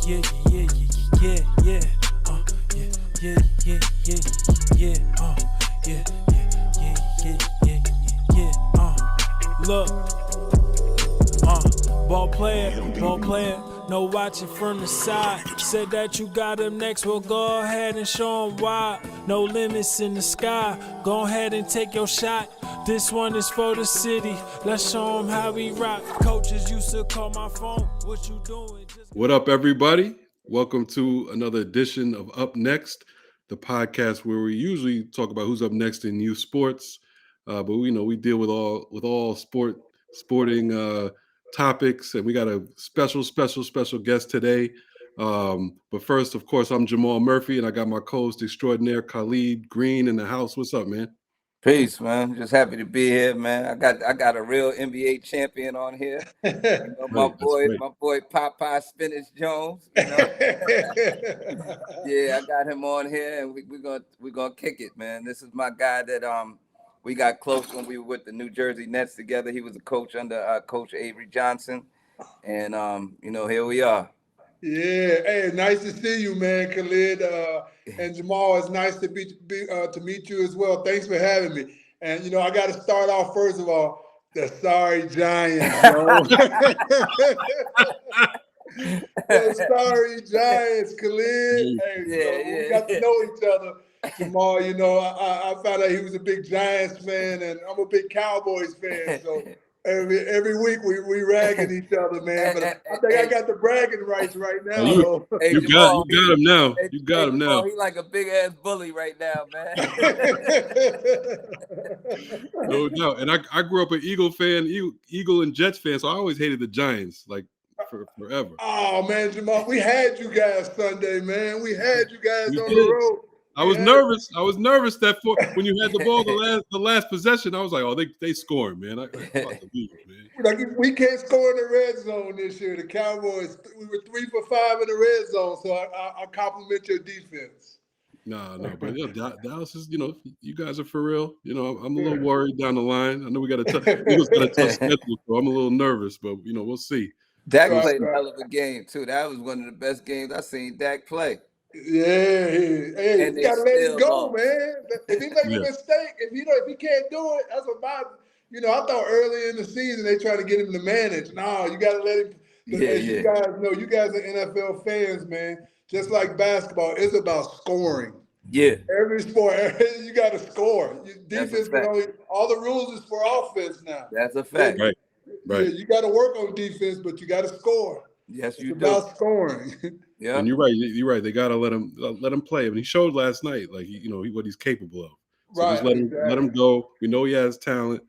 yeah, yeah, yeah, yeah, yeah, yeah, yeah, yeah, yeah, yeah, yeah, yeah, yeah, yeah, look, ball player, no watching from the side. Said that you got him next, well go ahead and show him why. No limits in the sky, go ahead and take your shot. This one is for the city, let's show him how we rock. Coaches used to call my phone, what you doing? What up, everybody? Welcome to another edition of Up Next, the podcast where we usually talk about who's up next in youth sports, but we deal with all sporting topics, and we got a special guest today. But first, of course, I'm Jamal Murphy, and I got my co-host extraordinaire Khalid Green in the house. What's up, man? Peace, man. Just happy to be here, man. I got a real NBA champion on here. My boy Popeye Jones. Yeah, I got him on here, and we're gonna kick it, man. This is my guy that we got close when we were with the New Jersey Nets together. He was a coach under Coach Avery Johnson, and here we are. Yeah, hey, nice to see you, man, Khalid. And Jamal, it's nice to meet you as well. Thanks for having me. And I got to start off first of all, the sorry Giants, bro. The sorry Giants, Khalid. Hey, we got to know each other. Jamal, I found out he was a big Giants fan, and I'm a big Cowboys fan. So every week we ragging each other, man. But I think I got the bragging rights right now. You got him now. You got him now. He like a big ass bully right now, man. No doubt. And I grew up an Eagle fan, Eagle and Jets fan, so I always hated the Giants, like forever. Oh man, Jamal, we had you guys Sunday, man. We had you guys on the road. I was nervous. I was nervous that when you had the ball the last possession, I was like, oh, they scoring, man. I can't believe it, man. Like we can't score in the red zone this year. The Cowboys, we were 3 for 5 in the red zone, so I compliment your defense. No, but Dallas is, you guys are for real. I'm a little worried down the line. I know we got a tough schedule, so I'm a little nervous, but we'll see. Dak played a hell of a game too. That was one of the best games I've seen Dak play. Yeah, hey, you gotta let him go, man. If he makes a mistake, if he can't do it, that's what I thought early in the season they tried to get him to manage. No, you gotta let him. You guys know, you guys are NFL fans, man. Just like basketball, it's about scoring. Yeah. Every sport, you gotta score. Defense can all the rules is for offense now. That's a fact. Right. Yeah, you gotta work on defense, but you gotta score. Yes, you it's do. About scoring. Yeah, and you're right. They gotta let him play. I mean, he showed last night, like what he's capable of. So right. Just let him go. We know he has talent.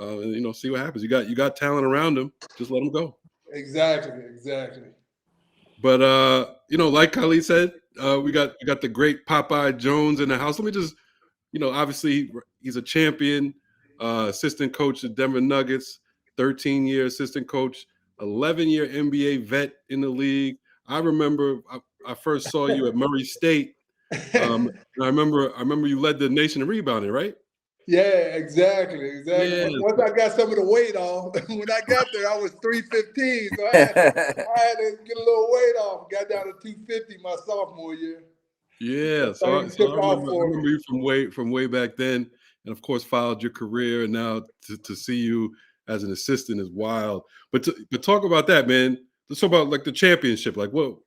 And see what happens. You got talent around him. Just let him go. Exactly. But like Khalid said, we got the great Popeye Jones in the house. Let me just, obviously he's a champion, assistant coach at Denver Nuggets, 13-year assistant coach, 11-year NBA vet in the league. I remember I first saw you at Murray State. I remember you led the nation in rebounding, right? Yeah, exactly. Yeah. Once I got some of the weight off, when I got there, I was 315, so I had to get a little weight off. Got down to 250 my sophomore year. Yeah, so I remember you from way back then, and of course followed your career, and now to see you as an assistant is wild. But talk about that, man. Let's talk about like the championship. Like what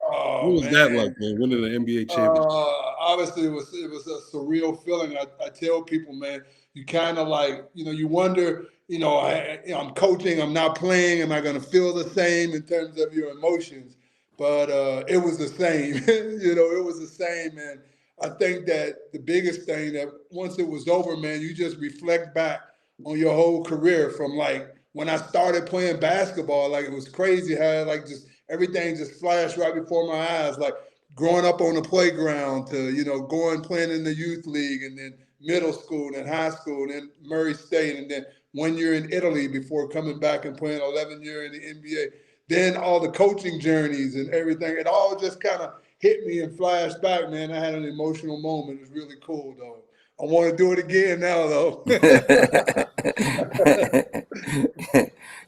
was that like, man? Winning an NBA championship. Obviously, it was a surreal feeling. I tell people, man, you kind of like, you wonder, I'm coaching, I'm not playing. Am I going to feel the same in terms of your emotions? But it was the same. It was the same. And I think that the biggest thing that once it was over, man, you just reflect back on your whole career from like when I started playing basketball. Like it was crazy how like just everything just flashed right before my eyes. Like growing up on the playground to, going playing in the youth league and then middle school and high school and then Murray State and then 1 year in Italy before coming back and playing 11 year in the NBA. Then all the coaching journeys and everything. It all just kind of hit me and flashed back, man. I had an emotional moment. It was really cool, though. I want to do it again now, though.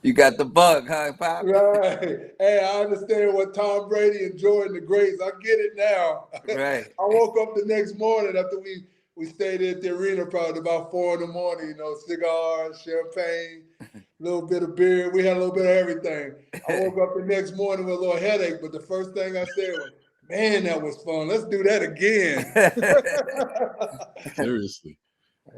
You got the bug, huh, Pop? Right. Hey, I understand what Tom Brady and Jordan the greats. I get it now. Right. I woke up the next morning after we stayed at the arena probably about 4 in the morning, cigars, champagne, a little bit of beer. We had a little bit of everything. I woke up the next morning with a little headache, but the first thing I said was, man, that was fun. Let's do that again. Seriously.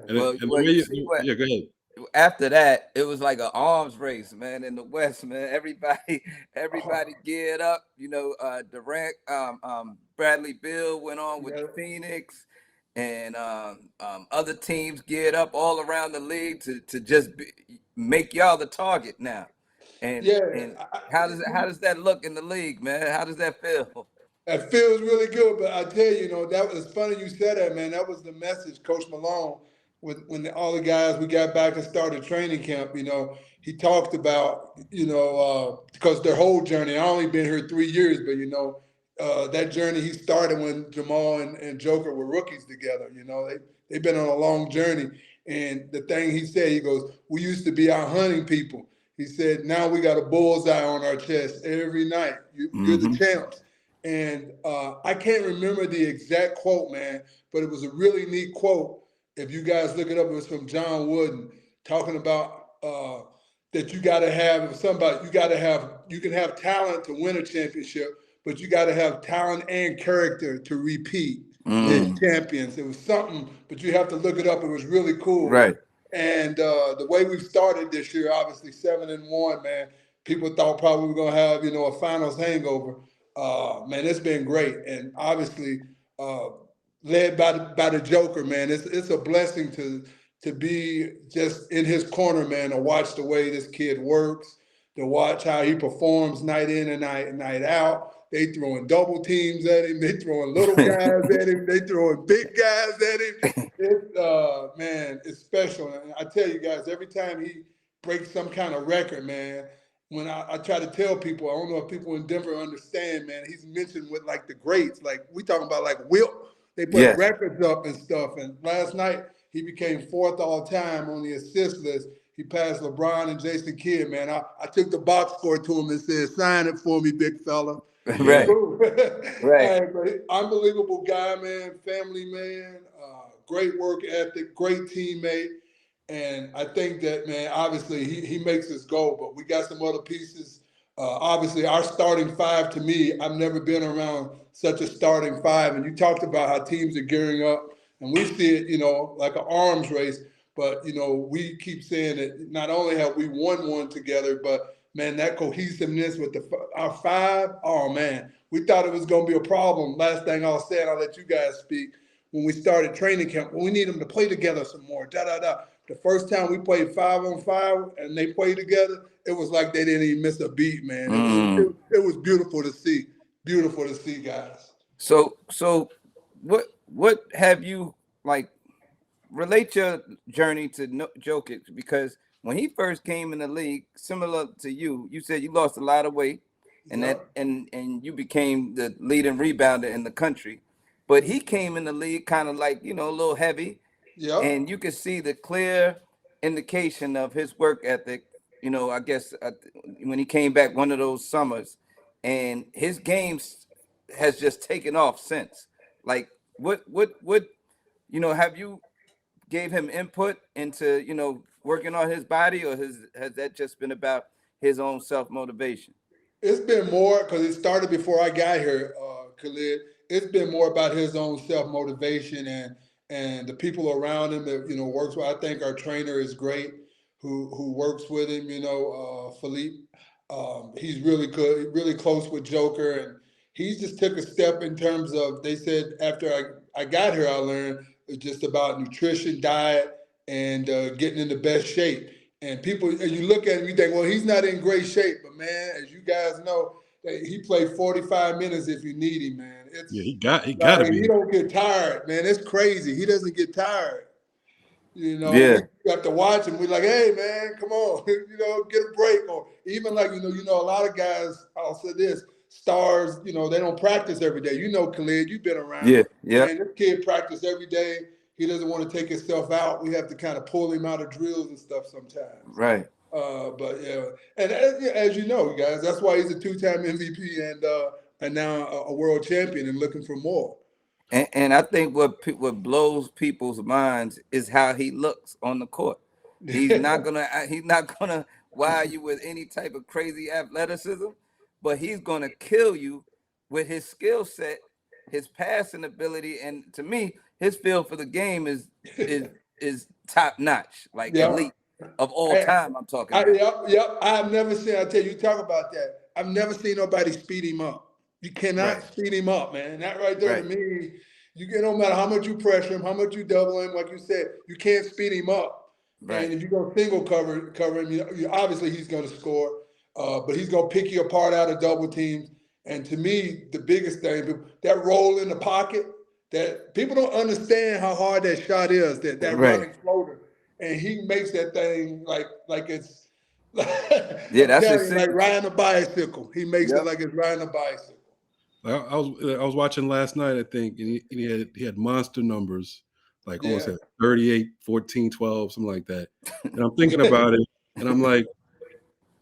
And, Well, and the well, way you see what yeah, go ahead. after that, it was like an arms race, man, in the West, man. Everybody geared up. Durant, Bradley Beal went on with Yeah. Phoenix, and other teams geared up all around the league to just make y'all the target now. And Yeah. and how does that look in the league, man? How does that feel? It feels really good, but I tell you, that was funny you said that, man. That was the message, Coach Malone, when all the guys we got back and started training camp. He talked about, because their whole journey. I only been here 3 years, but that journey he started when Jamal and Joker were rookies together. They've been on a long journey, and the thing he said, he goes, "We used to be out hunting people." He said, "Now we got a bullseye on our chest every night. You're the champs." And I can't remember the exact quote, man, but it was a really neat quote. If you guys look it up, it was from John Wooden talking about that you got to have you can have talent to win a championship, but you got to have talent and character to repeat as champions. It was something, but you have to look it up. It was really cool. Right. And the way we started this year, obviously 7-1, man, people thought probably we were going to have, a finals hangover. Man, it's been great, and obviously led by the Joker, man. It's a blessing to be just in his corner, man. To watch the way this kid works, to watch how he performs night in and night out. They throwing double teams at him. They throwing little guys at him. They throwing big guys at him. It's special. And I tell you guys, every time he breaks some kind of record, man. When I try to tell people, I don't know if people in Denver understand, man, he's mentioned with like the greats, like we talking about like Wilt, they put records up and stuff. And last night he became 4th all time on the assist list. He passed LeBron and Jason Kidd, man. I took the box score to him and said, "Sign it for me, big fella." Right. Right. Hey, unbelievable guy, man, family man, great work ethic, great teammate. And I think that, man, obviously he makes us go, but we got some other pieces. Obviously, our starting five, to me, I've never been around such a starting five. And you talked about how teams are gearing up, and we see it, like an arms race. But, we keep saying that not only have we won one together, but, man, that cohesiveness with our five, oh, man, we thought it was going to be a problem. Last thing I'll say, and I'll let you guys speak, when we started training camp, we need them to play together some more, da-da-da. The first time we played 5-on-5 and they played together, it was like they didn't even miss a beat, man. It was beautiful to see. Beautiful to see, guys. So what have you relate your journey to Jokic, because when he first came in the league, similar to you said you lost a lot of weight and and you became the leading rebounder in the country. But he came in the league kind of like, a little heavy. Yep. And you can see the clear indication of his work ethic, I guess when he came back one of those summers, and his games has just taken off since. Like what have you gave him input into, working on his body, or has that just been about his own self-motivation? It's been more, because it started before I got here, Khalid. It's been more about his own self-motivation and the people around him that, works with. I think our trainer is great, who works with him, Philippe. He's really good, really close with Joker. And he just took a step in terms of, they said after I got here, I learned it's just about nutrition, diet, and getting in the best shape. And you look at him, you think, well, he's not in great shape. But, man, as you guys know, he played 45 minutes if you need him, man. He got to be. He don't get tired, man. It's crazy. He doesn't get tired. We have to watch him. We're like, hey, man, come on, get a break. Or even like, a lot of guys, I'll say this, stars, they don't practice every day. Khalid, you've been around. Yeah. Man, this kid practice every day. he doesn't want to take himself out. We have to kind of pull him out of drills and stuff sometimes. Right. But yeah, and as you know, guys, that's why he's a 2-time MVP and now a world champion and looking for more. And I think what blows people's minds is how he looks on the court. He's not gonna wire you with any type of crazy athleticism, but he's gonna kill you with his skill set, his passing ability, and to me, his feel for the game is top notch, like elite of all time. I'm talking about. Yep. I've never seen. I tell you, talk about that. I've never seen nobody speed him up. You cannot speed him up, man. That right there to me, no matter how much you pressure him, how much you double him, like you said, you can't speed him up. Right. And if you go single cover him, obviously he's going to score, but he's going to pick you apart out of double teams. And to me, the biggest thing, that roll in the pocket, that people don't understand how hard that shot is, that running floater. And he makes that thing like it's that's like riding a bicycle. He makes it like it's riding a bicycle. I was watching last night, I think, and he had monster numbers, like almost at 38, 14, 12, something like that. And I'm thinking about it, and I'm like,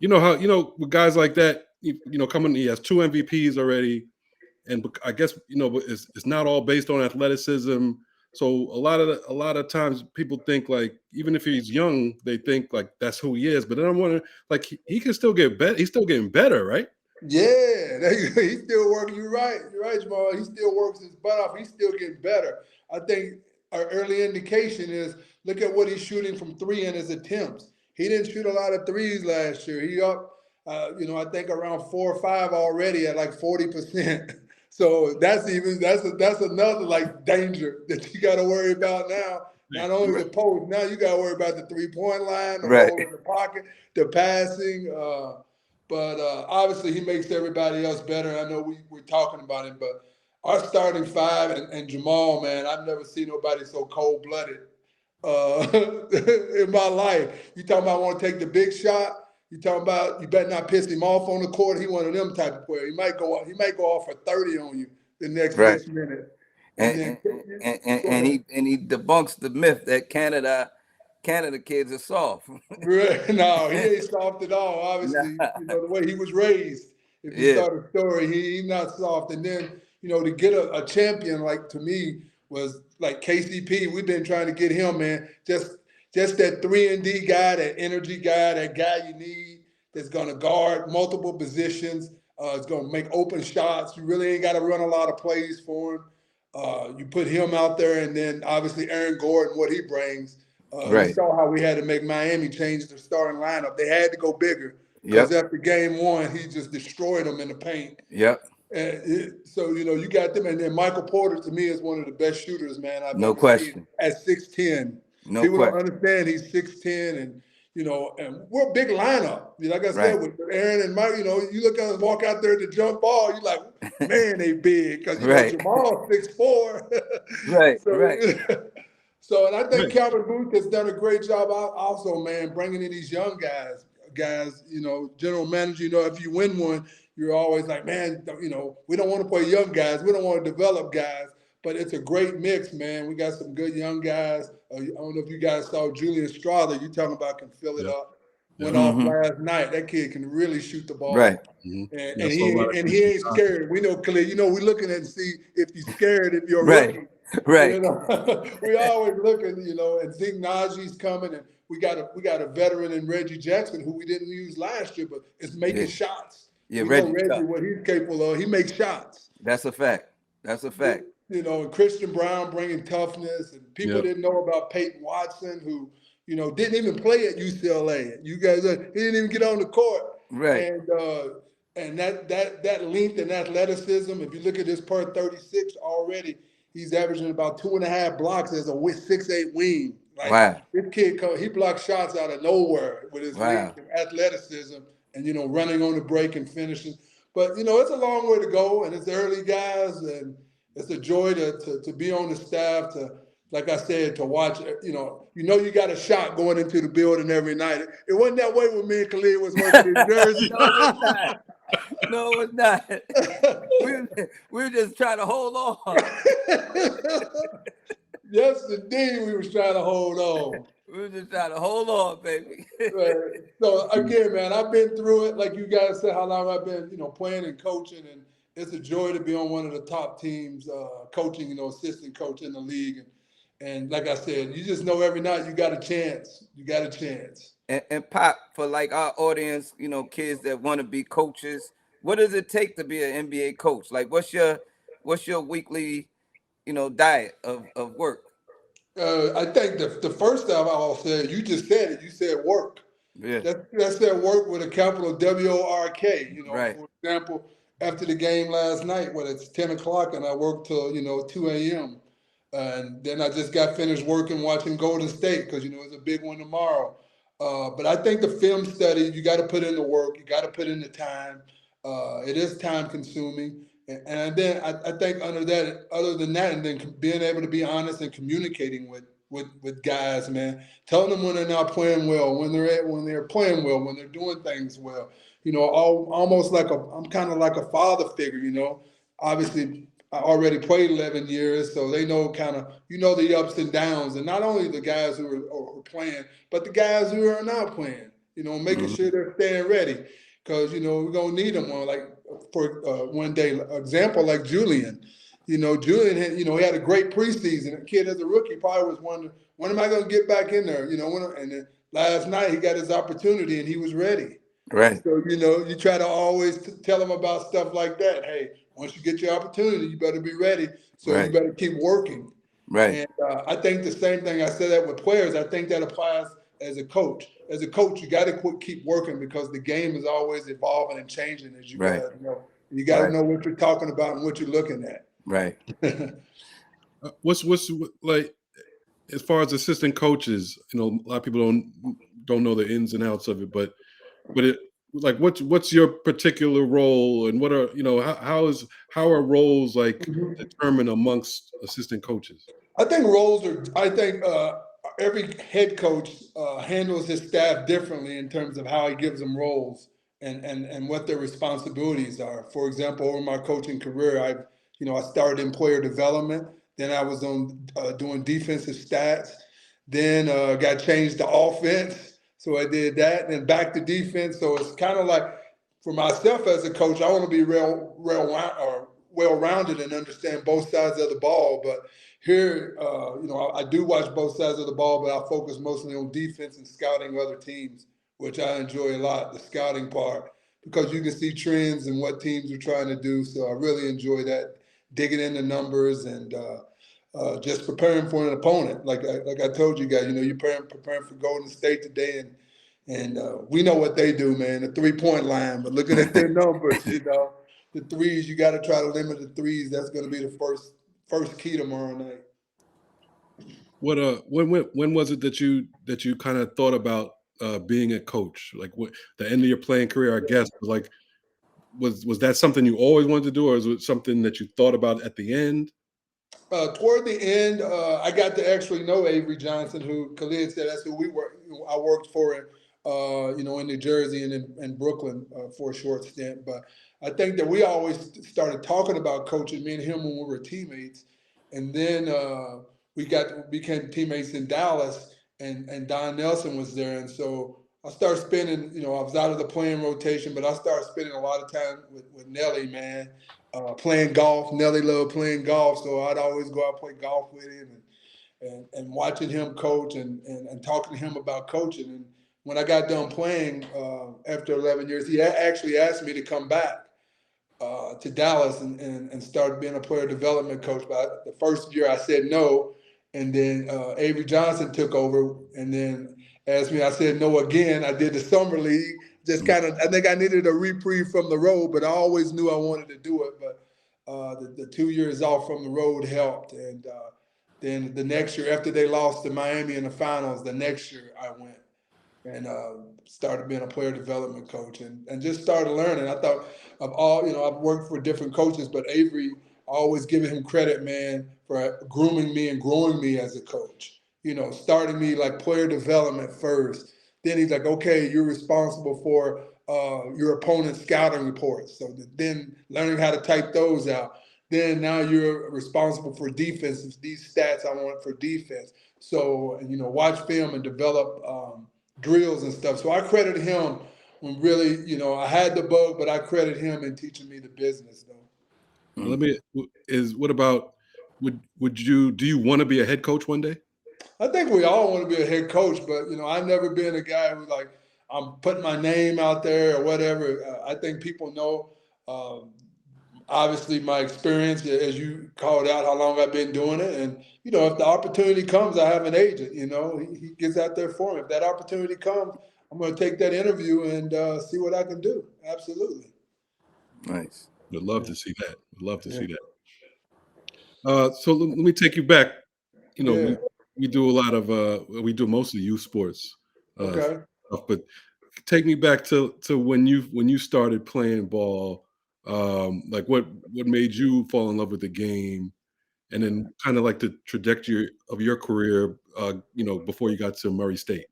with guys like that, coming, he has 2 MVPs already, and I guess it's not all based on athleticism. So a lot of times people think like even if he's young, they think like that's who he is. But then I'm wondering, like he can still get better. He's still getting better, right? Yeah, he's still working. You're right, Jamal. He still works his butt off. He's still getting better. I think our early indication is look at what he's shooting from 3 in his attempts. He didn't shoot a lot of threes last year. He up, I think around 4 or 5 already at like 40%. So that's another like danger that you got to worry about now. Not only the post, now you got to worry about the 3-point line, the roll in the pocket, the passing. But obviously he makes everybody else better. I know we're talking about it, but our starting 5 and Jamal, man, I've never seen nobody so cold-blooded in my life. You talking about want to take the big shot? You talking about you better not piss him off on the court? He one of them type of player. He might go off for 30 on you the next 6 minutes. And he debunks the myth that Canada kids are soft. No, he ain't soft at all. Obviously, the way he was raised. If you start a story, he's not soft. And then, to get a champion, like to me, was like KCP. We've been trying to get him, man. Just that 3-and-D guy, that energy guy, that guy you need that's going to guard multiple positions. It's going to make open shots. You really ain't got to run a lot of plays for him. You put him out there, and then obviously Aaron Gordon, what he brings. We saw how we had to make Miami change their starting lineup. They had to go bigger because after game 1, he just destroyed them in the paint. And so, you got them. And then Michael Porter, to me, is one of the best shooters, man, I've ever seen at 6'10". People don't understand he's 6'10", and and we're a big lineup. Like I said, with Aaron and Mike, you look at us walk out there to jump ball, you're like, man, they big because Jamal's 6'4". So, and I think Calvin Booth has done a great job also, man, bringing in these young guys. General manager, if you win one, you're always like, man, we don't want to play young guys. We don't want to develop guys. But it's a great mix, man. We got some good young guys. I don't know if you guys saw Julian Strother. You talking about can fill it up. Went off last night. That kid can really shoot the ball. And he ain't scared. We know, Khalid, we're looking at to see if he's scared if you're rookie. We always looking, and Zeke Najee's coming, and we got a veteran in Reggie Jackson who we didn't use last year, but is making shots. We know Reggie, what he's capable of. He makes shots. That's a fact. And Christian Brown bringing toughness, and people didn't know about Peyton Watson, who, didn't even play at UCLA. You guys, he didn't even get on the court. And that length and athleticism, if you look at his per 36 already, he's averaging about 2.5 blocks as a 6'8" wing. This kid, he blocks shots out of nowhere with his length and athleticism and, running on the break and finishing. But, it's a long way to go, and it's early guys, and it's a joy to be on the staff, to, like I said, to watch, you got a shot going into the building every night. It wasn't that way when me and Khalid was working in Jersey. No, it's not. We're just trying to hold on. Yes, indeed, we was trying to hold on. We were just trying to hold on, baby. Right. So again, man, I've been through it. Like you guys said, how long I've been, playing and coaching, and it's a joy to be on one of the top teams, coaching, assistant coach in the league. And like I said, you just know every night you got a chance. You got a chance. And Pop, for like our audience, kids that want to be coaches, what does it take to be an NBA coach? Like, what's your weekly, diet of work? I think the first time I'll say, you just said it. You said work. Yeah. That's that work with a capital WORK. Right. For example, after the game last night, when it's 10 o'clock and I worked till 2 a.m. And then I just got finished working watching Golden State because it's a big one tomorrow. But I think the film study, you got to put in the work, you got to put in the time. It is time consuming. And then I think other than that, and then being able to be honest and communicating with guys, man, telling them when they're not playing well, when they're playing well, when they're doing things well, almost like I'm kind of like a father figure, obviously I already played 11 years, so they know kind of, the ups and downs, and not only the guys who are playing, but the guys who are not playing, making sure they're staying ready, because, we're going to need them on, like, for one day, example, like Julian. Julian had, he had a great preseason. A kid as a rookie probably was wondering, when am I going to get back in there? And then last night he got his opportunity and he was ready. Right. So, you try to always tell them about stuff like that. Hey, once you get your opportunity, you better be ready. So Right. you better keep working. Right. And I think the same thing, I said that with players, I think that applies as a coach. As a coach, you got to keep working because the game is always evolving and changing, as you Right. guys know. You got to Right. know what you're talking about and what you're looking at. Right. What's like as far as assistant coaches? A lot of people don't know the ins and outs of it, but it like what's your particular role, and what are how are roles like determined amongst assistant coaches? I think every head coach handles his staff differently in terms of how he gives them roles and what their responsibilities are. For example, over my coaching career, I started in player development. Then I was on doing defensive stats. Then got changed to offense, so I did that, and then back to defense. So it's kind of like, for myself as a coach, I want to be well-rounded and understand both sides of the ball. But here, I do watch both sides of the ball, but I focus mostly on defense and scouting other teams, which I enjoy a lot, the scouting part, because you can see trends and what teams are trying to do. So I really enjoy that, digging into numbers and just preparing for an opponent. Like I told you guys, you're preparing for Golden State today, and we know what they do, man, the 3-point line. But looking at their numbers, the threes, you got to try to limit the threes. That's going to be the first key tomorrow night. What when was it that you kind of thought about being a coach? Like what the end of your playing career, I guess, was that something you always wanted to do, or was it something that you thought about at the end? Toward the end, I got to actually know Avery Johnson, who Khalid said that's who we were. I worked for him, in New Jersey and in Brooklyn for a short stint. But I think that we always started talking about coaching, me and him, when we were teammates. And then we became teammates in Dallas, and Don Nelson was there. And so I started spending, I was out of the playing rotation, but I started spending a lot of time with Nelly, man. Playing golf. Nelly loved playing golf, so I'd always go out and play golf with him and watching him coach and talking to him about coaching. And when I got done playing after 11 years, he actually asked me to come back to Dallas and start being a player development coach. But the first year I said no, and then Avery Johnson took over and then asked me. I said no again. I did the summer league. Just kind of, I think I needed a reprieve from the road, but I always knew I wanted to do it. But the 2 years off from the road helped. And then the next year, after they lost to Miami in the finals, the next year I went and started being a player development coach and just started learning. I thought I've worked for different coaches, but Avery, I always giving him credit, man, for grooming me and growing me as a coach. Starting me like player development first. Then he's like, okay, you're responsible for your opponent's scouting reports. So then learning how to type those out. then now you're responsible for defense. These stats I want for defense. So, you know, watch film and develop drills and stuff. So I credit him when really, you know, I had the bug, but I credit him in teaching me the business though. Let me what about do you want to be a head coach one day? I think we all want to be a head coach, but you know, I've never been a guy who like I'm putting my name out there or whatever. I think people know. Obviously, my experience, as you called out, how long I've been doing it, and you know, if the opportunity comes, I have an agent. You know, he gets out there for me. If that opportunity comes, I'm going to take that interview and see what I can do. Absolutely. Nice. Would love to see that. Would love to see that. So let me take you back. You know, we do a lot of we do mostly youth sports Okay. stuff, but take me back to when you started playing ball. Like what made you fall in love with the game, and then kind of like the trajectory of your career, you know, before you got to Murray State.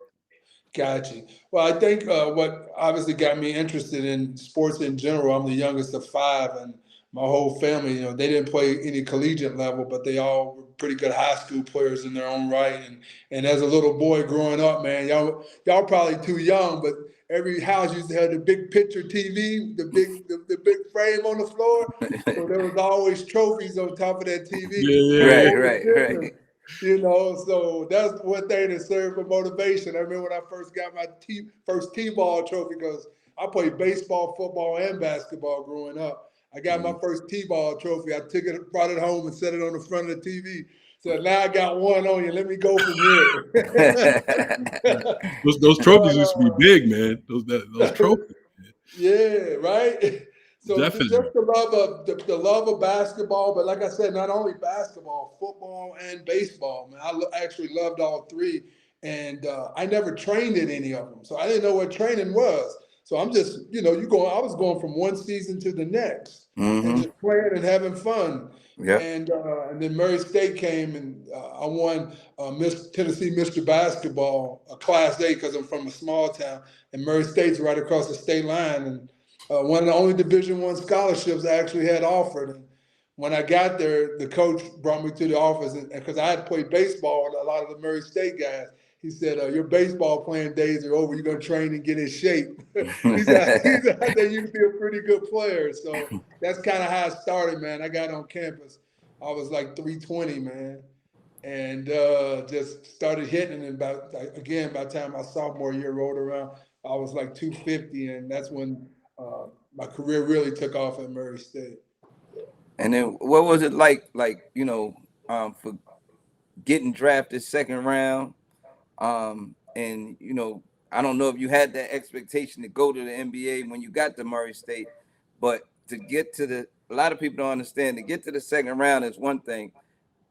Gotcha. Well, I think what obviously got me interested in sports in general, I'm the youngest of five, and my whole family, you know, they didn't play any collegiate level, but they all were pretty good high school players in their own right. And as a little boy growing up, man, y'all probably too young, but every house used to have the big picture TV, the big frame on the floor. So there was always trophies on top of that TV. Right. You know, so that's one thing that served for motivation. I remember when I first got my first T-ball trophy, because I played baseball, football, and basketball growing up. I got my first T-ball trophy. I took it, brought it home, and set it on the front of the TV. So now I got one on you. Let me go from here. Those trophies used to be big, man. Those trophies. Yeah, right. So Definitely. just the love of basketball, but like I said, not only basketball, football and baseball. Man, I actually loved all three, and I never trained in any of them, so I didn't know what training was. So I'm just, you know, I was going from one season to the next, and just playing and having fun. Yeah. And then Murray State came, and I won Miss Tennessee Mr. Basketball, Class A, because I'm from a small town, and Murray State's right across the state line, and one of the only Division I scholarships I actually had offered. And when I got there, the coach brought me to the office, and because I had played baseball with a lot of the Murray State guys, he said, "Your baseball playing days are over. You're gonna train and get in shape." he said, "I think you can be a pretty good player." So that's kind of how I started, man. I got on campus. I was like 320, man, and just started hitting. And by the time my sophomore year rolled around, I was like 250, and that's when my career really took off at Murray State. And then what was it like, you know, for getting drafted second round? And you know, I don't know if you had that expectation to go to the NBA when you got to Murray State, but to get to a lot of people don't understand, to get to the second round is one thing,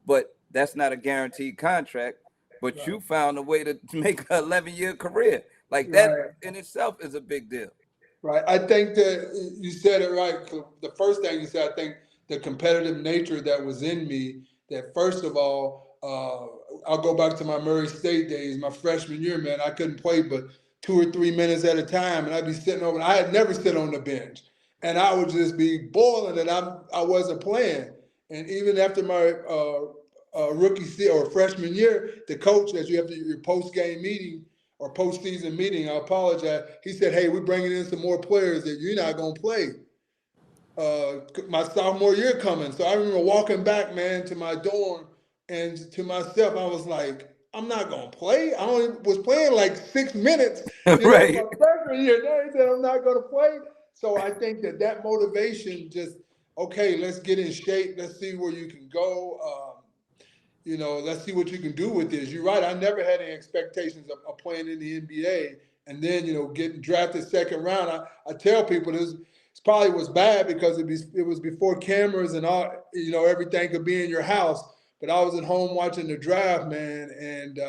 but that's not a guaranteed contract. But you found a way to make an 11-year career. Like that in itself is a big deal. Right. I think that you said it right. The first thing you said, I think the competitive nature that was in me, that first of all, I'll go back to my Murray State days, my freshman year, man, I couldn't play but 2 or 3 minutes at a time. And I'd be sitting over, I had never sit on the bench. And I would just be boiling and I wasn't playing. And even after my rookie or freshman year, the coach, as you have your post-game meeting, or postseason meeting, I apologize. He said, "Hey, we're bringing in some more players that you're not going to play." My sophomore year coming. So I remember walking back, man, to my dorm, and to myself, I was like, I'm not going to play. I only was playing like 6 minutes, Right. My freshman year. Now he said, I'm not going to play. So I think that motivation just, okay, let's get in shape. Let's see where you can go. You know, let's see what you can do with this. You're right. I never had any expectations of playing in the NBA, and then, you know, getting drafted second round. I tell people this probably was bad because it was before cameras and all. You know, everything could be in your house. But I was at home watching the draft, man, and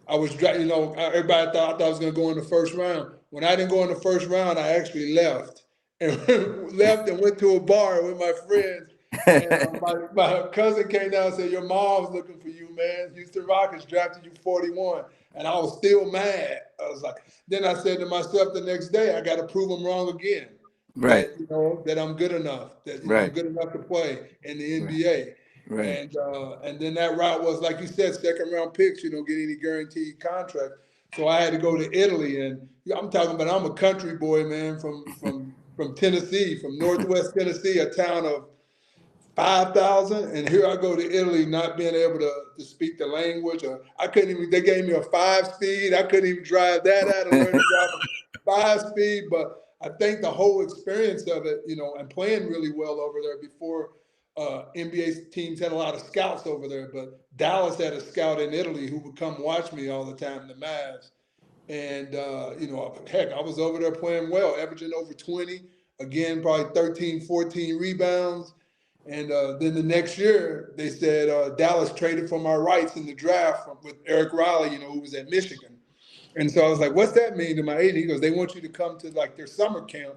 I was, you know, everybody thought I was going to go in the first round. When I didn't go in the first round, I actually left and went to a bar with my friends. And my cousin came down and said, "Your mom's looking for you, man. Houston Rockets drafted you 41." And I was still mad. I was like, then I said to myself the next day, I got to prove them wrong again. Right. that I'm good enough, that I'm Right. good enough to play in the Right. NBA. Right. And then that route was, like you said, second round picks. You don't get any guaranteed contract. So I had to go to Italy, and I'm talking about I'm a country boy, man, from Tennessee, from Northwest Tennessee, a town of 5,000, and here I go to Italy, not being able to speak the language. Or I couldn't even. They gave me a 5-speed. I couldn't even drive that. I had to learn to drive a 5-speed. But I think the whole experience of it, and playing really well over there before NBA teams had a lot of scouts over there. But Dallas had a scout in Italy who would come watch me all the time, the Mavs. And heck, I was over there playing well, averaging over 20. Again, probably 13, 14 rebounds. And then the next year, they said Dallas traded for my rights in the draft with Eric Riley, who was at Michigan. And so I was like, what's that mean to my agent? He goes, they want you to come to like their summer camp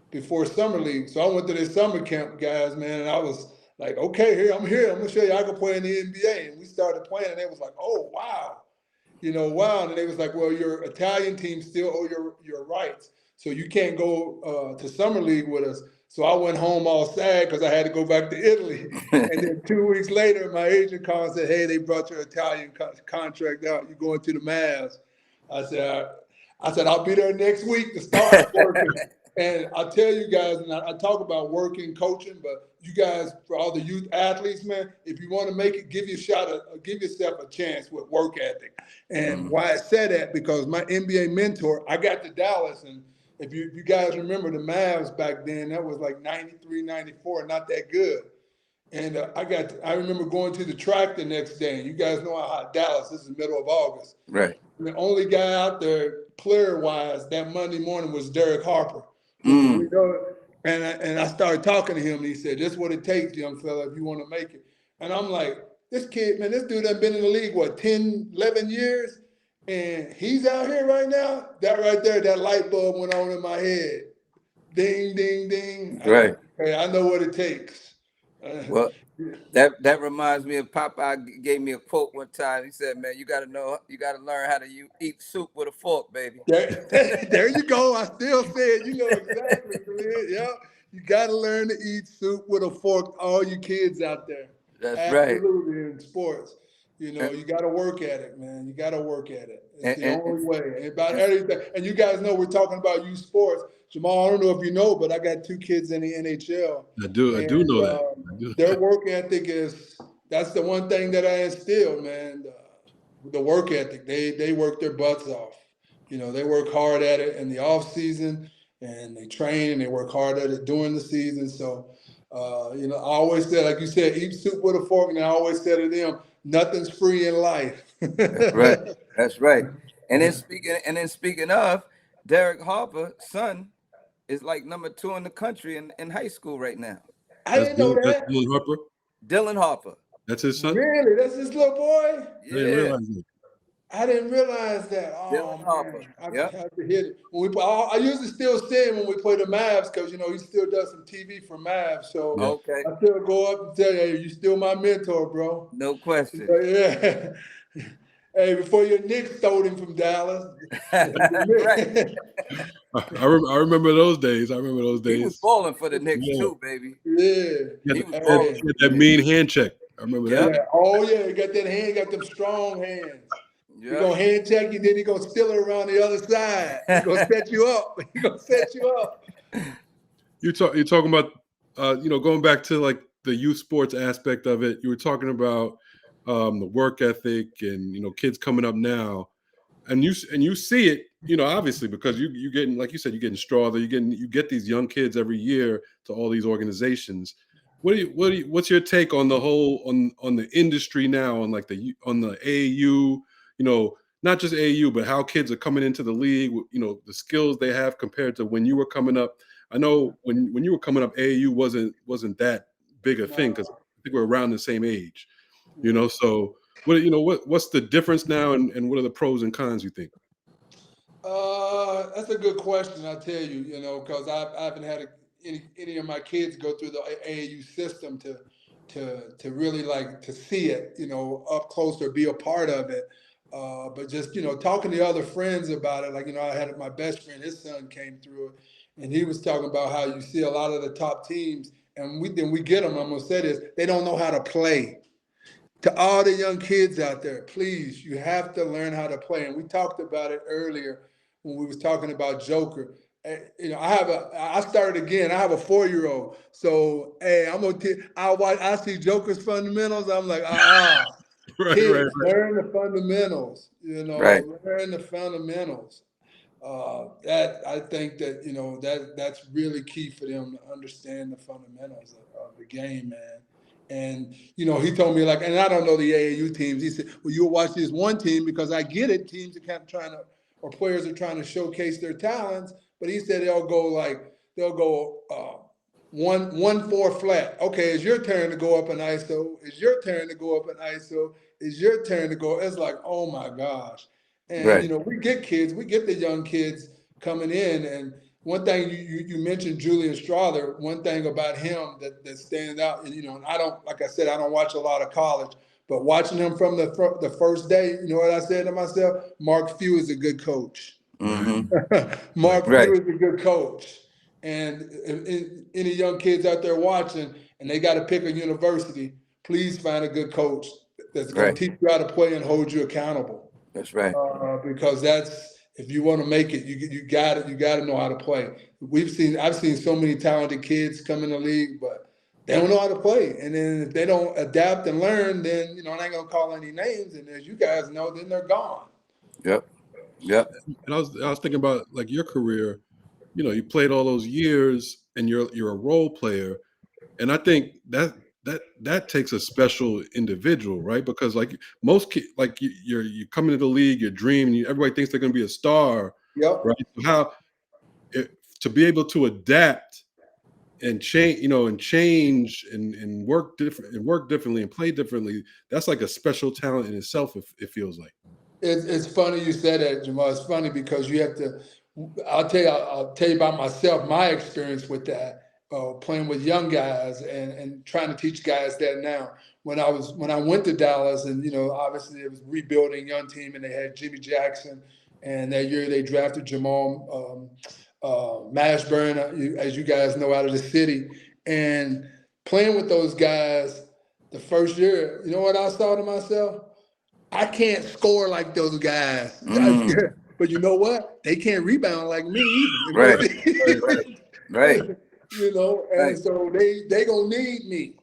before summer league. So I went to their summer camp, guys, man, and I was like, okay, here. I'm going to show you I can play in the NBA. And we started playing, and they was like, oh, wow. Wow. And they was like, well, your Italian team still owe your rights. So you can't go to summer league with us. So I went home all sad because I had to go back to Italy. And then 2 weeks later, my agent called and said, hey, they brought your Italian contract out. You're going to the Mavs. I said, I'll be there next week to start working. And I tell you guys, and I talk about working, coaching, but you guys, for all the youth athletes, man, if you want to make it, give yourself a chance with work ethic. And why I said that, because my NBA mentor, I got to Dallas, and if you guys remember the Mavs back then, that was like 93, 94, not that good. And I remember going to the track the next day, and you guys know how hot Dallas is in the middle of August. Right. And the only guy out there player-wise that Monday morning was Derek Harper. And I started talking to him, and he said, this is what it takes, young fella, if you want to make it. And I'm like, this kid, man, this dude has been in the league, 10, 11 years? And he's out here right now? That right there, that light bulb went on in my head. Ding, ding, ding. Right. I know what it takes. Well, that reminds me of Popeye gave me a quote one time. He said, man, you got to learn how to eat soup with a fork, baby. There you go. I still say it. You know exactly, man. Yeah. You got to learn to eat soup with a fork, all you kids out there. That's Absolutely, right. in sports. You got to work at it, man. You got to work at it. It's the only way. About everything. And you guys know we're talking about youth sports. Jamal, I don't know if you know, but I got 2 kids in the NHL. I do know that. Their work ethic that's the one thing that I instill, man. The work ethic. They work their butts off. They work hard at it in the off season, and they train and they work hard at it during the season. So, I always said, like you said, eat soup with a fork, and I always said to them, nothing's free in life. That's right. That's right. And then speaking of, Derek Harper's son is like number 2 in the country in high school right now. I didn't know that. Dylan Harper? Dylan Harper. That's his son? Really? That's his little boy? Yeah. I didn't realize that. Dylan Harper. I have to hit it. I usually still see him when we play the Mavs because, he still does some TV for Mavs. So okay. I still go up and tell you, hey, you still my mentor, bro. No question. Yeah. Hey, before your Knicks stole him from Dallas. Right. I remember those days. He was balling for the Knicks too, baby. Yeah. He had that mean hand check. I remember that. Yeah. Oh, yeah. He got that hand. He got them strong hands. Yeah. He's going to hand check you, then he's going to steal it around the other side. He's going to set you up. You're talking about, going back to like the youth sports aspect of it. You were talking about the work ethic and, kids coming up now. And you see it, obviously, because you're getting, like you said, you're getting Strawther, you get these young kids every year to all these organizations. What's your take on the whole on the industry now, on the AAU, not just AAU, but how kids are coming into the league, the skills they have compared to when you were coming up? I know when you were coming up, AAU wasn't that big a thing because I think we're around the same age, so. What's the difference now, and what are the pros and cons, you think? That's a good question. I tell you, because I haven't had any of my kids go through the AAU system to really to see it, up close or be a part of it. But just talking to other friends about it, I had my best friend, his son came through it, and he was talking about how you see a lot of the top teams, and we get them. I'm gonna say this: they don't know how to play. To all the young kids out there, please, you have to learn how to play. And we talked about it earlier when we was talking about Joker. I started again. I have a 4-year-old. So, hey, I see Joker's fundamentals. I'm like, kids, learn the fundamentals, learn the fundamentals. That I think that that's really key for them to understand the fundamentals of the game, man. And he told me, like, and I don't know the AAU teams. He said, "Well, you'll watch this one team because I get it. Teams are kind of trying to, or players are trying to showcase their talents." But he said they'll go 1-4 flat. Okay, it's your turn to go up an ISO. It's your turn to go up an ISO. It's your turn to go. It's like, oh my gosh. And we get the young kids coming in, and one thing you mentioned Julian Strother. One thing about him that stands out, and and I don't, like I said, I don't watch a lot of college, but watching him from the first day, you know what I said to myself? Mark Few is a good coach. Mm-hmm. Mark Few is a good coach, and any young kids out there watching, and they got to pick a university, please find a good coach that's going to teach you how to play and hold you accountable. That's right. Because if you want to make it, you got to know how to play. I've seen so many talented kids come in the league, but they don't know how to play. And then if they don't adapt and learn, then I ain't gonna call any names. And as you guys know, then they're gone. Yep. And I was thinking about like your career. You played all those years, and you're a role player, and I think that takes a special individual, right? Because like most kids, like you come into the league, your dream, and everybody thinks they're going to be a star. Yep. Right? So to be able to adapt and change, and work differently and play differently, that's like a special talent in itself. It feels like. It's funny you said that, Jamal. It's funny because you have to. I'll tell you about myself, my experience with that. Playing with young guys and trying to teach guys that now. When I went to Dallas, and obviously it was rebuilding young team, and they had Jimmy Jackson, and that year they drafted Jamal Mashburn, as you guys know, out of the city, and playing with those guys the first year. You know what I thought to myself? I can't score like those guys. But you know what? They can't rebound like me either. Right. And so they gonna need me.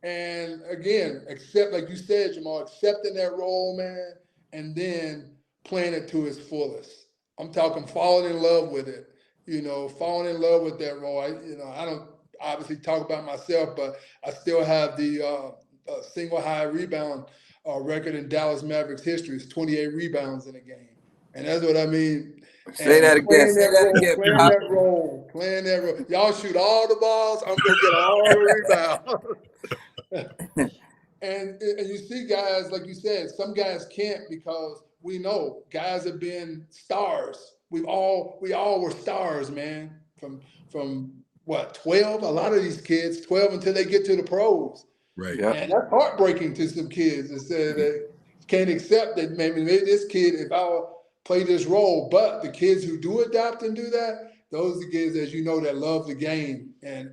And again, like you said, Jamal, accepting that role, man, and then playing it to its fullest. I'm talking falling in love with it. Falling in love with that role. I don't obviously talk about myself, but I still have the single high rebound record in Dallas Mavericks history. Is 28 rebounds in a game, and that's what I mean. Say that again. Playing that role. Y'all shoot all the balls. I'm gonna get all the rebounds. and you see guys, like you said, some guys can't because we know guys have been stars. We all were stars, man. From what, 12? A lot of these kids, 12 until they get to the pros. Right. Yep. And that's heartbreaking to some kids that say they can't accept that maybe this kid, if I'll play this role. But the kids who do adapt and do that, those are the kids, as you know, that love the game and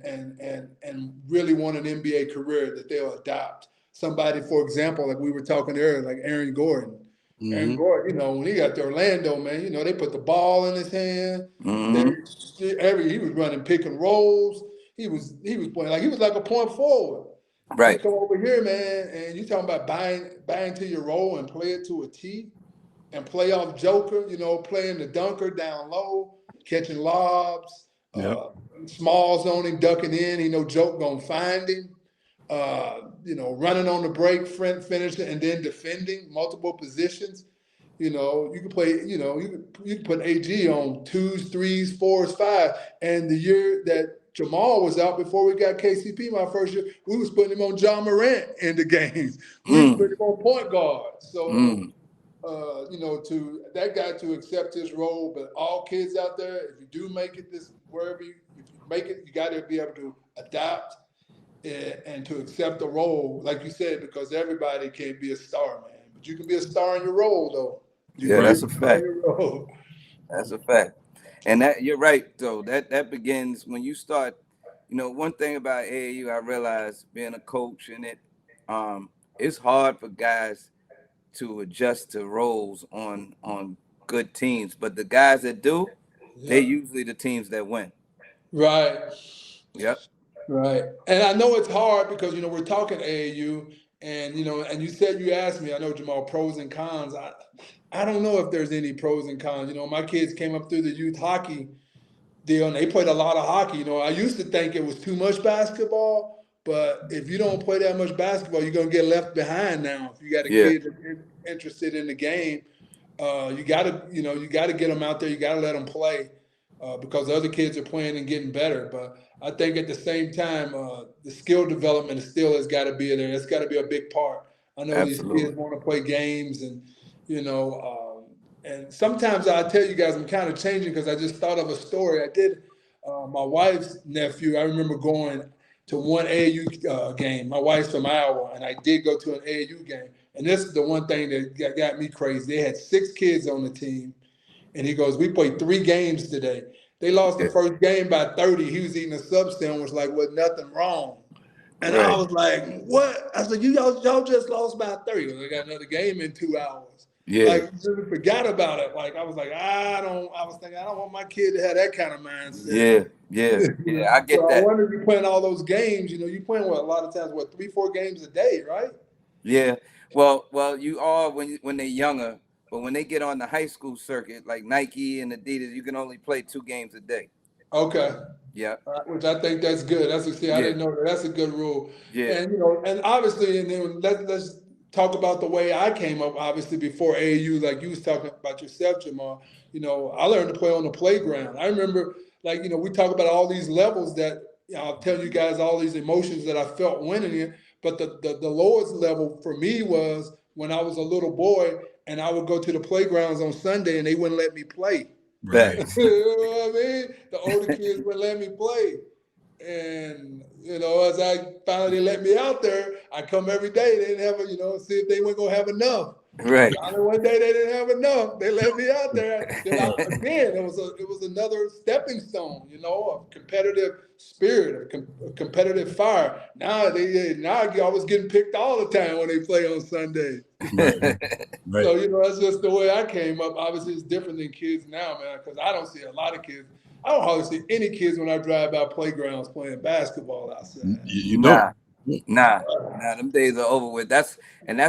really want an NBA career, that they'll adopt. Somebody, for example, like we were talking earlier, like Aaron Gordon. Mm-hmm. Aaron Gordon, when he got to Orlando, man, they put the ball in his hand. Mm-hmm. He was running pick and rolls. He was playing he was like a point forward. Right. You come over here, man, and you talking about buying to your role and play it to a T and play off Joker, playing the dunker down low, catching lobs, small zoning, ducking in. Joke gonna find him. Running on the break, finishing, and then defending multiple positions. You can play. You can put AG on 2s, 3s, 4s, 5s. And the year that Jamal was out before we got KCP, my first year, we was putting him on John Morant in the games. We was putting him on point guard. So, to that guy to accept his role. But all kids out there, if you do make it if you make it, you got to be able to adapt and to accept the role, like you said, because everybody can't be a star, man. But you can be a star in your role, though. That's a fact. That's a fact. And that you're right, though. That begins when you start. One thing about AAU, I realized being a coach in it, it's hard for guys to adjust to roles on good teams. But the guys that do, they're Yeah. usually the teams that win. Right. Yep. Right. And I know it's hard because, we're talking AAU and, and you said you asked me, I know, Jamal, pros and cons. I don't know if there's any pros and cons. My kids came up through the youth hockey deal and they played a lot of hockey. I used to think it was too much basketball, but if you don't play that much basketball, you're going to get left behind now. If you got a Yeah. kid that's interested in the game, you got to get them out there. You got to let them play because the other kids are playing and getting better. But I think at the same time, the skill development still has got to be there. It's got to be a big part. I know Absolutely. these kids want to play games, and and sometimes I tell you guys I'm kind of changing because I just thought of a story. I did my wife's nephew. I remember going to one AAU game. My wife's from Iowa, and I did go to an AAU game. And this is the one thing that got me crazy. They had 6 kids on the team, and he goes, "We played 3 games today." They lost the first game by 30. He was eating a sub sandwich like with nothing wrong. And Right. I was like, "What?" I said, y'all just lost by 30. They got another game in 2 hours. Yeah. Like, you really forgot about it. Like, I was like, I was thinking, I don't want my kid to have that kind of mindset. Yeah. I get So that. I wonder if you're playing all those games, you're playing a lot of times, 3-4 games a day, right? Yeah. Well, you are when they're younger, but when they get on the high school circuit, like Nike and Adidas, you can only play 2 games a day. Okay. Yeah. Which I think that's good. I didn't know that. That's a good rule. Yeah. And and obviously, and then let's talk about the way I came up. Obviously, before AAU, like you was talking about yourself, Jamal. I learned to play on the playground. I remember, like we talk about all these levels that I'll tell you guys all these emotions that I felt winning it. But the lowest level for me was when I was a little boy and I would go to the playgrounds on Sunday and they wouldn't let me play. Right. You know what I mean? The older kids would let me play. And, as I finally let me out there, I come every day. They didn't have see if they weren't going to have enough. Right. One day they didn't have enough. They let me out there. Then again, it was another stepping stone, a competitive spirit, a competitive fire. Now I was getting picked all the time when they play on Sunday. Right. So, that's just the way I came up. Obviously, it's different than kids now, man, because I don't see a lot of kids. I don't hardly see any kids when I drive by playgrounds playing basketball outside. You don't. Nah, them days are over with. That's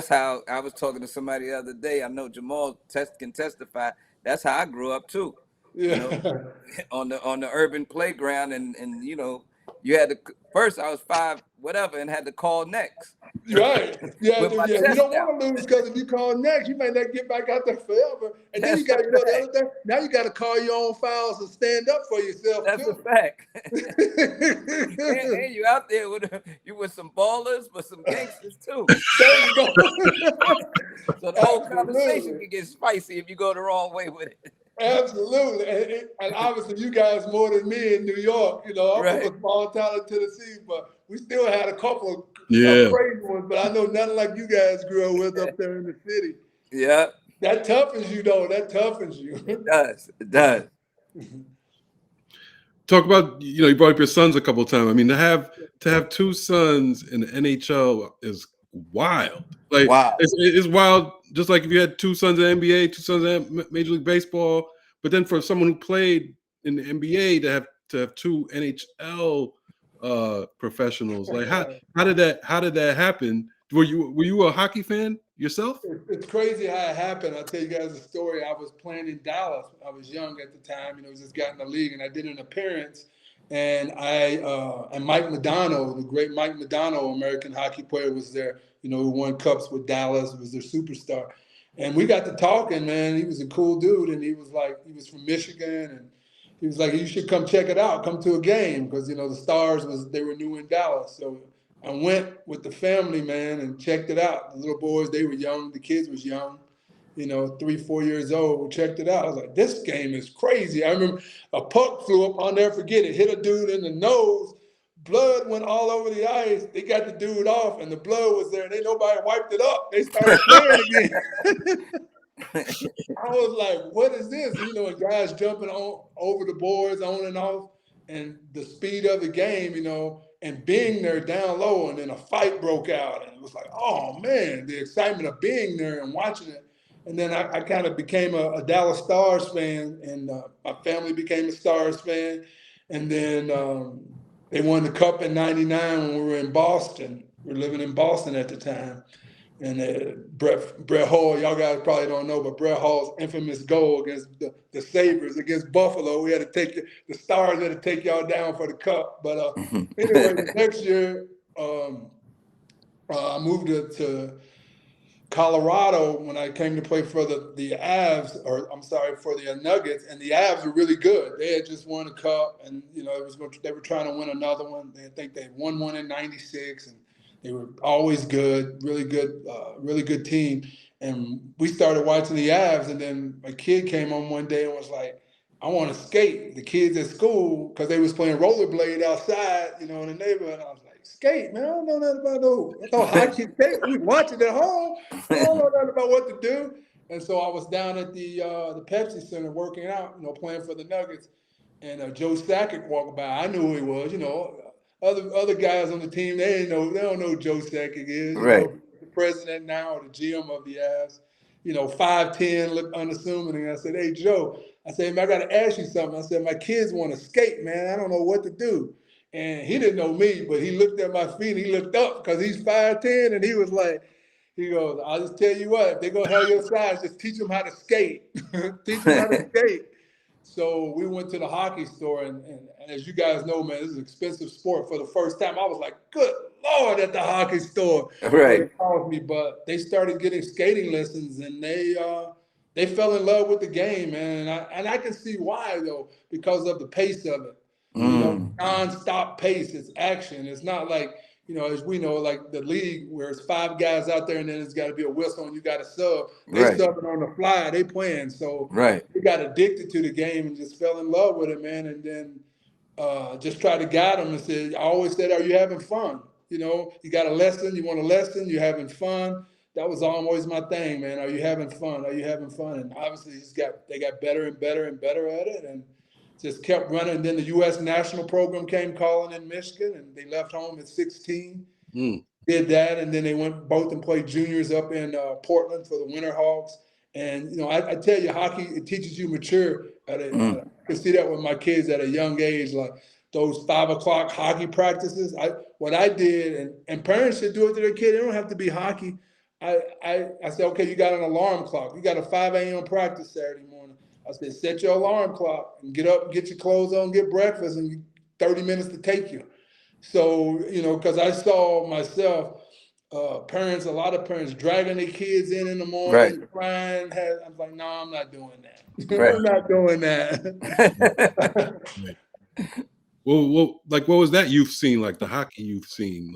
how I was talking to somebody the other day. I know Jamal can testify. That's how I grew up too. Yeah. On the urban playground, and you had to first. I was 5, whatever, and had to call next. Right. Yeah. With my You chest don't out. want to lose because if you call next, you may not get back out there forever. And then you got the other thing. Now you got to call your own fouls and stand up for yourself. That's too. a fact. and you out there with some ballers, but some gangsters too. There you go. So the whole conversation can get spicy if you go the wrong way with it. Absolutely. And obviously you guys more than me in New York. I'm Right. from a small town in Tennessee, but we still had a couple of crazy ones. But I know nothing like you guys grew up with up there in the city. Yeah. That toughens you, though. That toughens you. It does. Talk about, you brought up your sons a couple of times. I mean, to have 2 sons in the NHL is wild. Like, wow. It's wild. Just like if you had 2 sons in the NBA, 2 sons in Major League Baseball, but then for someone who played in the NBA to have 2 NHL professionals, like how did that happen? Were you a hockey fan yourself? It's crazy how it happened. I'll tell you guys a story. I was playing in Dallas. I was young at the time, just got in the league, and I did an appearance. And and Mike Modano, the great Mike Modano, American hockey player, was there. Who won cups with Dallas, was their superstar. And we got to talking, man. He was a cool dude, and he was from Michigan, and he was like, "You should come check it out. Come to a game," because the Stars they were new in Dallas. So I went with the family, man, and checked it out. The little boys, they were young. The kids was young, 3, 4 years old. We checked it out. I was like, this game is crazy. I remember a puck flew up. I'll never forget it. Hit a dude in the nose. Blood went all over the ice. They got the dude off, and the blood was there. And nobody wiped it up. They started playing again. I was like, what is this? You know, and guys jumping on over the boards on and off, and the speed of the game, you know, and being there down low, and then a fight broke out, and it was like, oh man, the excitement of being there and watching it. And then I kind of became a Dallas Stars fan, and my family became a Stars fan. And then they won the Cup in '99 when we were in Boston. We were living in Boston at the time. And Brett Hall, y'all guys probably don't know, but Brett Hall's infamous goal against the Sabres against Buffalo, we had to take the Stars had to take y'all down for the Cup. But anyway, the next year I moved to Colorado when I came to play for the Avs, or I'm sorry, for the Nuggets, and the Avs were really good. They had just won a Cup, and you know they were trying to win another one. I think they won one in '96, and they were always good, really good team. And we started watching the Avs, and then a kid came on one day and was like, I want to skate. The kids at school, because they was playing rollerblade outside, you know, in the neighborhood. I was like, skate, man, I don't know nothing about no hockey skate. We watch it at home. I don't know nothing about what to do. And so I was down at the Pepsi Center working out, you know, playing for the Nuggets. And Joe Sakic walked by. I knew who he was, you know. Other guys on the team, they don't know who Joe Sakic is. You Right. know, the president now, or the GM of the Avs, you know, 5'10", look unassuming. And I said, hey, Joe, I said, man, I got to ask you something. I said, my kids want to skate, man. I don't know what to do. And he didn't know me, but he looked at my feet and he looked up because he's 5'10", and he was like, he goes, I'll just tell you what, if they're going to have your size, just teach them how to skate. Teach them how to skate. So we went to the hockey store, and as you guys know, man, this is an expensive sport. For the first time, I was like, good Lord, at the hockey store. Right. It cost me, but they started getting skating lessons, and they fell in love with the game, man. And I can see why, though, because of the pace of it. You know, non-stop pace. It's action. It's not like, you know, as we know, like the league where it's 5 guys out there and then it's got to be a whistle and you got to sub. They subbing on the fly. They playing. So we got addicted to the game and just fell in love with it, man. And then just tried to guide them and said, I always said, are you having fun? You know, you got a lesson. You want a lesson. You're having fun. That was always my thing, man. Are you having fun? Are you having fun? And obviously they got better and better and better at it. And just kept running. And then the U.S. national program came calling in Michigan, and they left home at 16. Did that, and then they went both and played juniors up in Portland for the Winterhawks. And, you know, I tell you, hockey, it teaches you mature. I can see that with my kids at a young age, like those 5 o'clock hockey practices. What I did, and parents should do it to their kid. They don't have to be hockey. I said, okay, you got an alarm clock. You got a 5 a.m. practice Saturday morning. I said, set your alarm clock and get up and get your clothes on, get breakfast, and 30 minutes to take you. So, you know, because I saw myself, a lot of parents dragging their kids in the morning, crying. I was like, no, I'm not doing that. I'm not doing that. Well, like, what was that you've seen, like the hockey you've seen?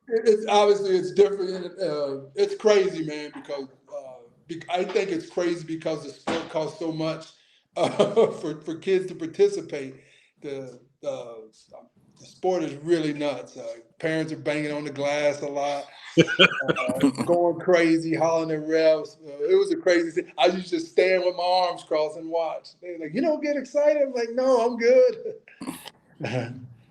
It's obviously it's different. It's crazy, man, because I think it's crazy because the sport costs so much for kids to participate. The sport is really nuts. Parents are banging on the glass a lot, going crazy, hollering at refs. It was a crazy thing. I used to stand with my arms crossed and watch. They're like, you don't get excited? I'm like, no, I'm good.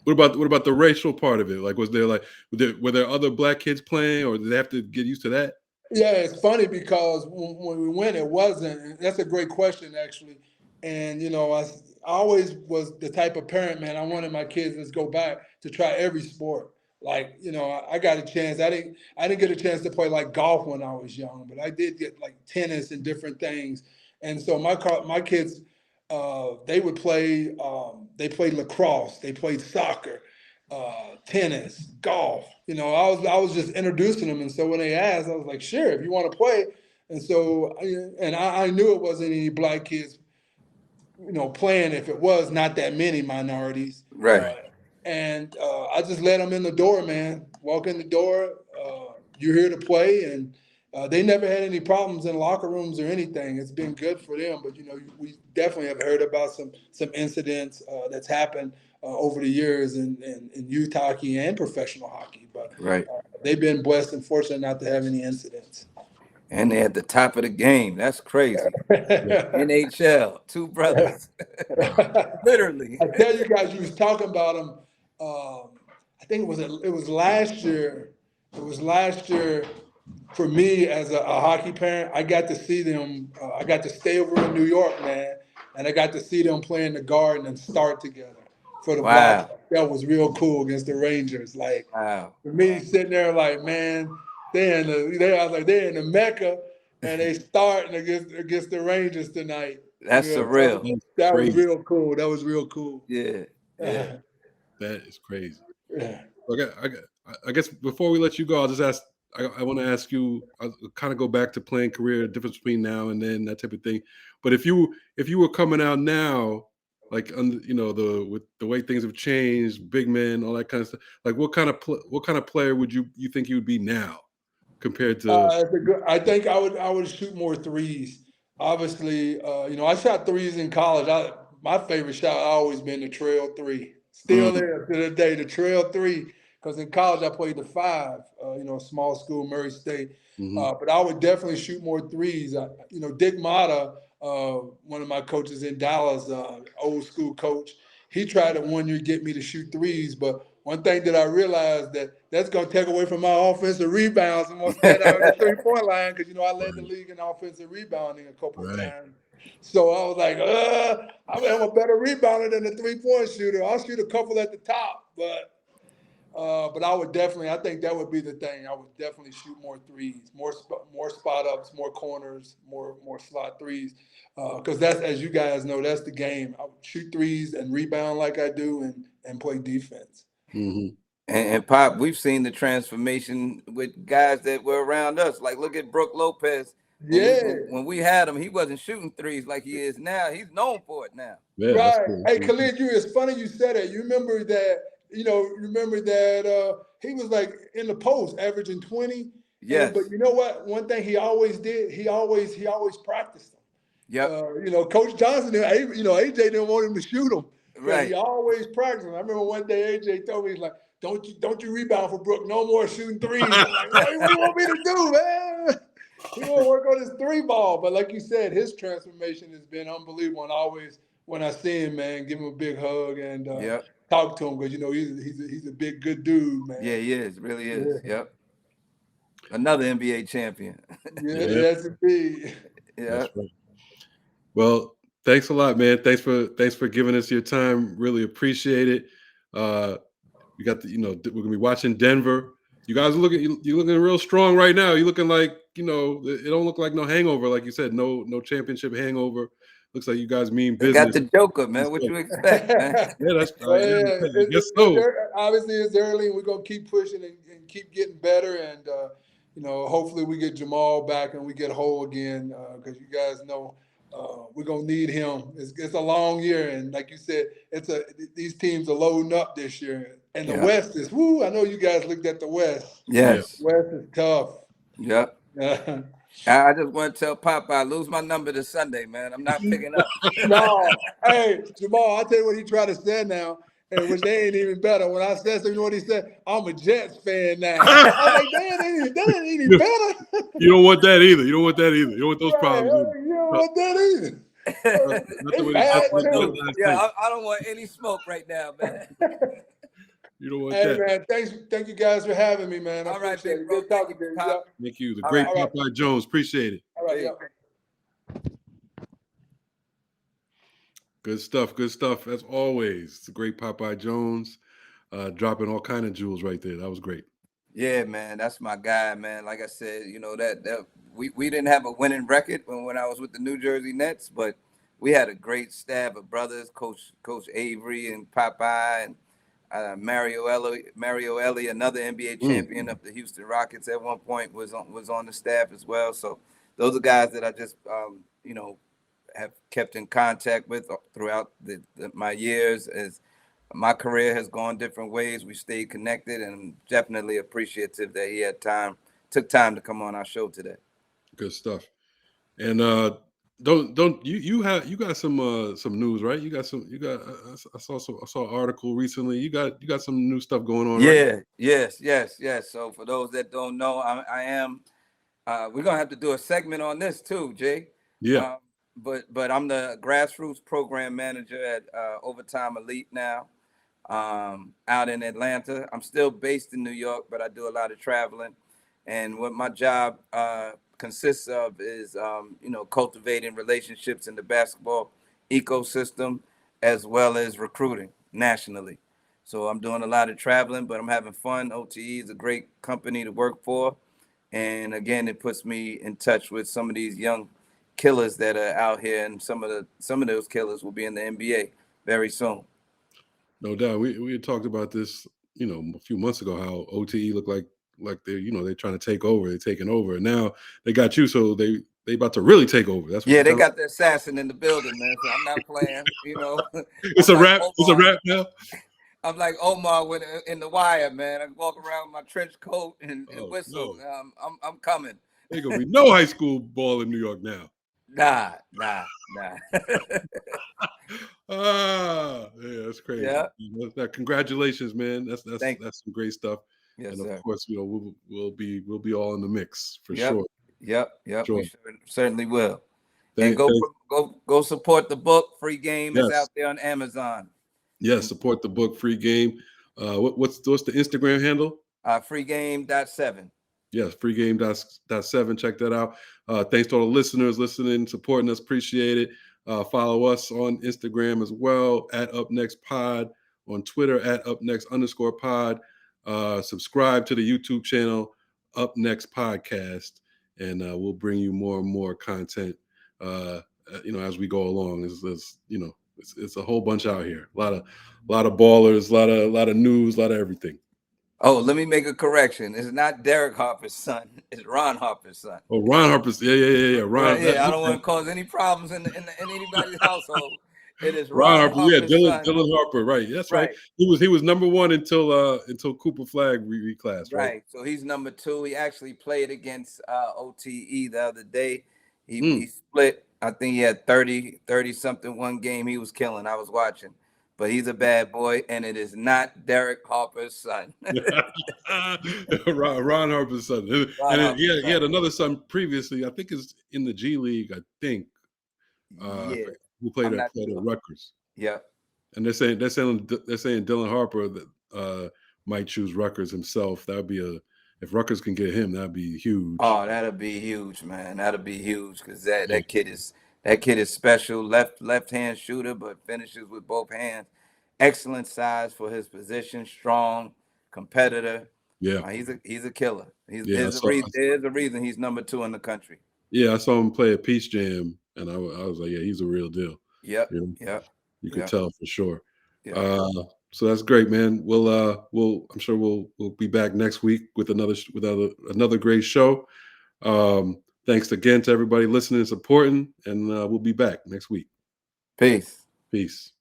What about the racial part of it? Like, were there other black kids playing, or did they have to get used to that? Yeah, it's funny because when we went, it wasn't. That's a great question, actually. And, you know, I always was the type of parent, man, I wanted my kids to go back to try every sport. Like, you know, I got a chance. I didn't get a chance to play like golf when I was young, but I did get like tennis and different things. And so my kids, they would play. They played lacrosse. They played soccer, tennis, golf. You know, I was just introducing them. And so when they asked, I was like, sure, if you want to play. And so, I knew it wasn't any black kids, you know, playing. If it was, not that many minorities. And I just let them in the door, man. Walk in the door. You're here to play, and they never had any problems in locker rooms or anything. It's been good for them. But, you know, we definitely have heard about some incidents that's happened over the years in youth hockey and professional hockey. But they've been blessed and fortunate not to have any incidents. And they're at the top of the game. That's crazy. NHL, two brothers. Literally. I tell you guys, you was talking about them. I think it was last year. It was last year for me as a hockey parent. I got to see them. I got to stay over in New York, man, and I got to see them play in the Garden and start together for the Wow. Blacks. That was real cool against the Rangers. Like Wow. for me, sitting there like, man, I was like, they're in the Mecca, and they starting against the Rangers tonight. That's surreal. That was real cool. That was real cool. Yeah. Yeah. That is crazy. Yeah. Okay, I guess before we let you go, I'll just ask. I want to ask you. I'll kind of go back to playing career, difference between now and then, that type of thing. But if you were coming out now, like with the way things have changed, big men, all that kind of stuff. Like what kind of player would you think you would be now compared to? I think I would shoot more threes. Obviously, I shot threes in college. My favorite shot always been the trail three. Still there to the day, the trail three. Because in college I played the five. Small school, Murray State. But I would definitely shoot more threes. Dick Motta, one of my coaches in Dallas, old school coach, he tried to 1 year get me to shoot threes, but one thing that I realized that's going to take away from my offensive rebounds. I'm going to stand out on the 3-point line because, I led the league in offensive rebounding a couple of times. So I was like, I'm a better rebounder than the 3-point shooter. I'll shoot a couple at the top, but I think that would be the thing. I would definitely shoot more threes, more spot ups, more corners, more slot threes. Because that's, as you guys know, that's the game. I would shoot threes and rebound like I do and play defense. And Pop, we've seen the transformation with guys that were around us. Like, look at Brooke Lopez. When we had him, he wasn't shooting threes like he is now. He's known for it now. Yeah, right. Hey, Khalid, it's funny you said that. You remember that, he was like in the post averaging 20. Yes. But you know what? One thing he always did, he always practiced them. Yep. Coach Johnson, AJ didn't want him to shoot him. Right. He always practiced them. I remember one day AJ told me, he's like, don't you rebound for Brooke, no more shooting threes. I'm like, what do you want me to do, man? He want to work on his three ball. But like you said, his transformation has been unbelievable. And always, when I see him, man, give him a big hug and talk to him because, he's a big, good dude, man. Yeah, he is. Really is. Yeah. Yep. Another NBA champion. Yes, indeed. Yeah. Right. Well, thanks a lot, man. Thanks for giving us your time. Really appreciate it. We got we're gonna be watching Denver. You guys are you're looking real strong right now. You're looking like, it don't look like no hangover, like you said, no championship hangover. Looks like you guys mean business. Got the Joker, man. What you expect, man? Guess so. Obviously, it's early, and we're gonna keep pushing and keep getting better. And hopefully, we get Jamal back and we get whole again. Because you guys know we're gonna need him. It's a long year, and like you said, these teams are loading up this year. And the West is I know you guys looked at the West. Yes. West is tough. Yep. I just want to tell Popeye, lose my number this Sunday, man. I'm not picking up. No. Hey, Jamal, I'll tell you what he tried to say now, and which they ain't even better. When I said, so you know what he said? I'm a Jets fan now. I was like, that ain't even better. You don't want that either. You don't want those problems either. You don't want that either. I don't want any smoke right now, man. You don't want that. Hey, man, thank you guys for having me, man. All right, big bro. Good talking to you. Thank you. The great Popeye Jones. Appreciate it. All right, Good stuff. As always, the great Popeye Jones, dropping all kind of jewels right there. That was great. Yeah, man, that's my guy, man. Like I said, that we didn't have a winning record when I was with the New Jersey Nets, but we had a great staff of brothers, Coach Avery and Popeye and Mario Ellie, another NBA champion of the Houston Rockets at one point, was on the staff as well. So those are guys that I just have kept in contact with throughout my years. As my career has gone different ways, we stayed connected, and I'm definitely appreciative that he took time to come on our show today. Good stuff. And you got some news, right? I saw an article recently. You got some new stuff going on, right? Yes. So for those that don't know, I am We're gonna have to do a segment on this too, Jay. Yeah. But I'm the grassroots program manager at Overtime Elite now, out in Atlanta. I'm still based in New York, but I do a lot of traveling. And what my job consists of is, cultivating relationships in the basketball ecosystem as well as recruiting nationally. So I'm doing a lot of traveling, but I'm having fun. OTE is a great company to work for. And again, it puts me in touch with some of these young killers that are out here, and some of those killers will be in the NBA very soon. No doubt. We had talked about this, a few months ago, how OTE looked like they're trying to take over, they're taking over. And now they got you, so they about to really take over. That's what Yeah, you they kind of got the assassin in the building, man. So I'm not playing, It's I'm a like wrap. It's a Omar. wrap now. I'm like Omar in the wire, man. I walk around with my trench coat and Oh whistle. no. I'm coming. Ain't gonna be no high school ball in New York now. Nah. Yeah, that's crazy. Yeah. Congratulations, man. That's Thank you. some great stuff. Yes, And sir. of course, we'll be all in the mix for Yep. sure. Yep. Sure. We certainly will. And Thank, go support the book. Free game is yes, out there on Amazon. yes. Support the book, free game. What's the Instagram handle? Freegame.7. Yes, freegame.7. Check that out. Thanks to all the listeners listening, supporting us. Appreciate it. Follow us on Instagram as well at Up Next Pod, on Twitter at @upnext_pod. Subscribe to the YouTube channel Up Next Podcast, and we'll bring you more and more content. As we go along. It's a whole bunch out here. A lot of ballers, a lot of news, a lot of everything. Oh, let me make a correction. It's not Derek Harper's son. It's Ron Harper's son. Oh, Ron Harper's. Yeah. Ron. Right, I don't want to cause any problems in anybody's household. It is Ron Ron Harper. Yeah, Harper's son. Dylan Harper. Right. That's right. Right. He was number one until Cooper Flag reclassed. Right. So he's number 2. He actually played against OTE the other day. He split. I think he had 30 something one game. He was killing. I was watching. But he's a bad boy, and it is not Derek Harper's son. Ron Harper's son. He had another son previously. I think is in the G League. I think. Yeah. Who played at Rutgers. Yeah. And they're saying Dylan Harper that might choose Rutgers himself. That would be if Rutgers can get him, that'd be huge. Oh, that'll be huge, man. That'll be huge because that kid is special. Left hand shooter, but finishes with both hands. Excellent size for his position. Strong competitor. Yeah, he's a killer. There's a reason he's number 2 in the country. Yeah, I saw him play at Peace Jam, and I was like, yeah, he's a real deal. Yep. You could tell for sure. Yep. So that's great, man. I'm sure we'll be back next week with another great show. Thanks again to everybody listening and supporting, and we'll be back next week. Peace. Peace.